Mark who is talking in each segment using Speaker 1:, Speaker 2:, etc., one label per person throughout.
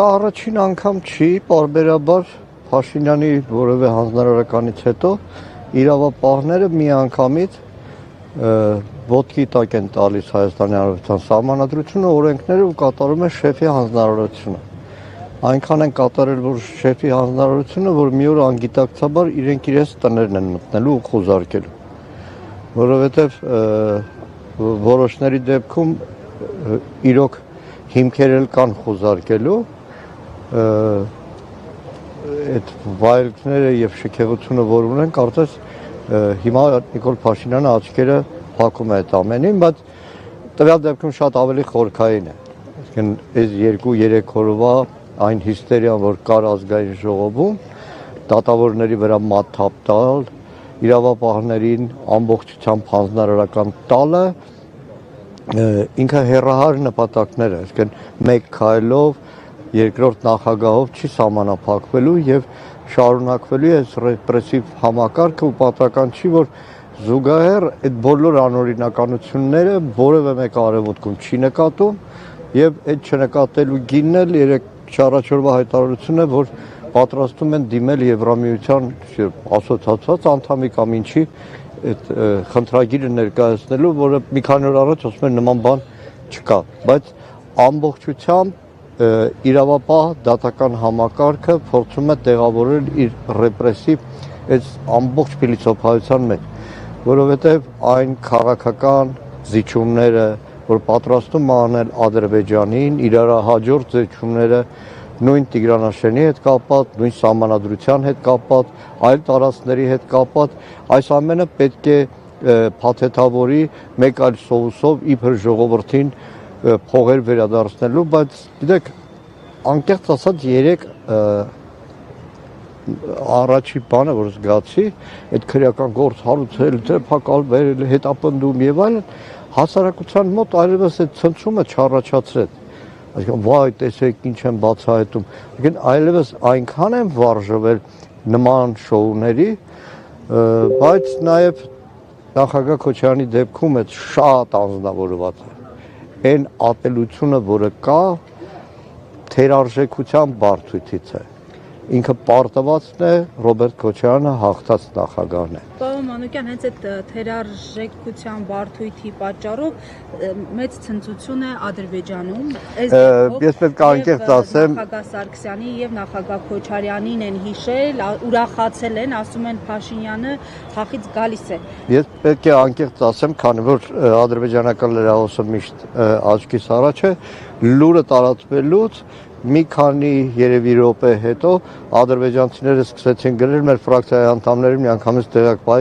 Speaker 1: Սա առաջին անգամ չի, պարբերաբար Փաշինյանի որևէ հանձնարարականից հետո իրավապահները միանգամից ոտքի տակ են տալիս Հայաստանի Հանրապետության սահմանադրությունը, օրենքները ու կատարում են շեֆի հանձնարարությունը։ Այնքան են կատարել, որ շեֆի հանձնարարությունը, որ մի օր անգիտակցաբար իրենք իրենց տներն են մտնելու ու խոզարկելու։ Որովհետև որոշների դեպքում իրոք հիմքեր էլ կան խոզարկելու, այդ վայելքները եւ շքեղությունը, որ ունեն, կարծես հիմա Նիկոլ Փաշինյանը աչքերը փակում է այդ ամենին, բայց տվյալ դեպքում շատ ավելի խորքային է։ Այսինքն այս 2-3 օրվա այն հիստերիան, որ կար ազգային ժողովում, դատավորների վրա մատ թափ տալ, իրավապահներին ամբողջությամբ հանձնարարական տալը, ինքը հեռահար նպատակներ է, այսինքն մեկ քայլով, երկրորդ նախագահով չի սահմանափակվելու եւ շարունակվելու է ռեպրեսիվ համակարգը ու պատահական չի, որ զուգահեռ այդ բոլոր անօրինականությունները որևէ մեկը արևմուտքում չի նկատում եւ այդ չնկատելու գինն էլ 3-4 օրվա հայտարարություն է, որ պատրաստում են դիմել Եվրամիության ասոցիացված անդամի կամ ինչի այդ խնդրագիրը ներկայացնելու, որը մի քանի օր առաջ ասում են նման բան չկա, բայց ամբողջությամբ իրավապահ դատական համակարգը փորձում է տեղավորել իր ռեպրեսիվ այս ամբողջ փիլիսոփայության մեջ, որովհետև այն քաղաքական զիջումները, որ պատրաստում անել Ադրբեջանին, իրար հաջորդ զիջումները նույն Տիգրանաշենի հետ կապված, նույն սահմանադրության հետ կապված, այլ տարածքների հետ կապված, այս ամենը պետք է փաթեթավորի մեկ այլ սովուսով իբր ժողովրդին փողեր վերադարձնելու, բայց գիտեք, անկեղծ ասած 3 առաջի բանը, որ զգացի, այդ քրեական գործ հարուցել, թեփակալ վերել, հետապնդում եւ այլն, հասարակության մոտ այլևս այդ ցնցումը չառաջացրեց։ Այսինքն վայ, տեսեք ինչ են բացահայտում։ Այսինքն այլևս այնքան են վարժվել նման շոուների, բայց նաեւ նախագահ Քոչարյանի դեպքում այդ շատ անձնավորված է։ Այն ատելությունը, որը կա, թերարժեքության բարդույթից է։ Ինքը պարտվածն է Ռոբերտ Քոչարյանը հաղթած նախագահն է։
Speaker 2: Պարոն Մանուկյան, հենց այդ թերարժեքության բարդույթի պատճառով մեծ ցնծություն է Ադրբեջանում։
Speaker 1: Ես պետք է անկեղծ ասեմ,
Speaker 2: նախագահ Սարգսյանի եւ նախագահ Քոչարյանին են հիշել, ուրախացել են, ասում են Փաշինյանը թախից գալիս է։
Speaker 1: Ես պետք է անկեղծ ասեմ, քանի որ ադրբեջանական լրահոսը միշտ աչքիս առաջ է, լուրը տարածվելուց մի քանի երևի րոպե հետո ադրբեջանցիները սկսեցին գրել մեր ֆրակցիայի անդամներին միանգամից տեղակ բայ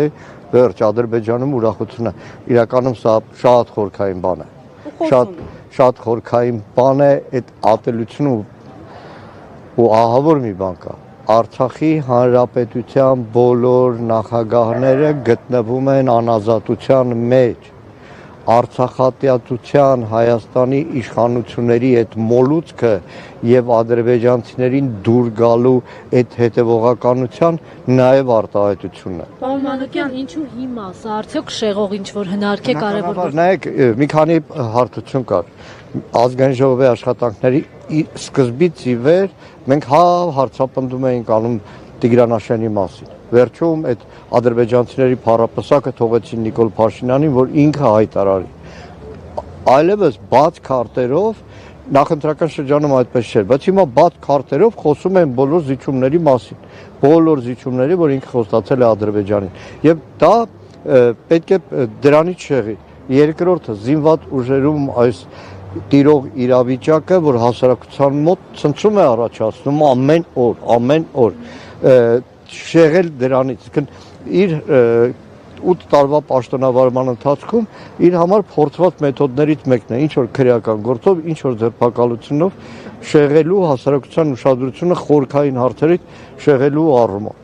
Speaker 1: վերջ Ադրբեջանում ուրախություն է։ Իրականում սա շատ խորքային բան է։ Շատ խորքային բան է այդ ատելությունը ու ահավոր մի բան կա։ Արցախի հանրապետության բոլոր նախագահները գտնվում են անազատության մեջ։ Արցախատյացության Հայաստանի իշխանությունների այդ մոլուցքը եւ ադրբեջանցիներին դուր գալու այդ հետեւողականության նաեւ արտահայտությունն է։
Speaker 3: Պարոն Մանուկյան, ինչու հիմա, սա արդյոք շեղող ինչ որ հնարք է կարևոր։
Speaker 1: Նայեք, մի քանի հարթություն կար։ Ազգային ժողովի աշխատանքների սկզբից ի վեր մենք հարցապնդում էինք անում Տիգրանաշենի մասին։ Վերջում այդ ադրբեջանցիների փառապսակը թողեցին Նիկոլ Փաշինյանին, որ ինքը հայտարարի։ Այլևս բաց քարտերով նախընտրական շրջանում այդպես չէր, բայց հիմա բաց քարտերով խոսում են բոլոր զիջումների մասին, բոլոր զիջումների, որ ինքը խոստացել է Ադրբեջանին։ Եվ դա պետք է դրանից շեղի։ Երկրորդը զինված ուժերում այս տիրող իրավիճակը, որ հասարակության մոտ ցնցում է առաջացնում ամեն օր, շեղել դրանից, իր 8 տարվա պաշտոնավարման ընթացքում իր համար փորձված մեթոդներից մեկն է, ինչ որ քրեական գործով, ինչ որ ձերբակալությունով շեղելու հասարակության ուշադրությունը խորքային հարցերից շեղելու առումով։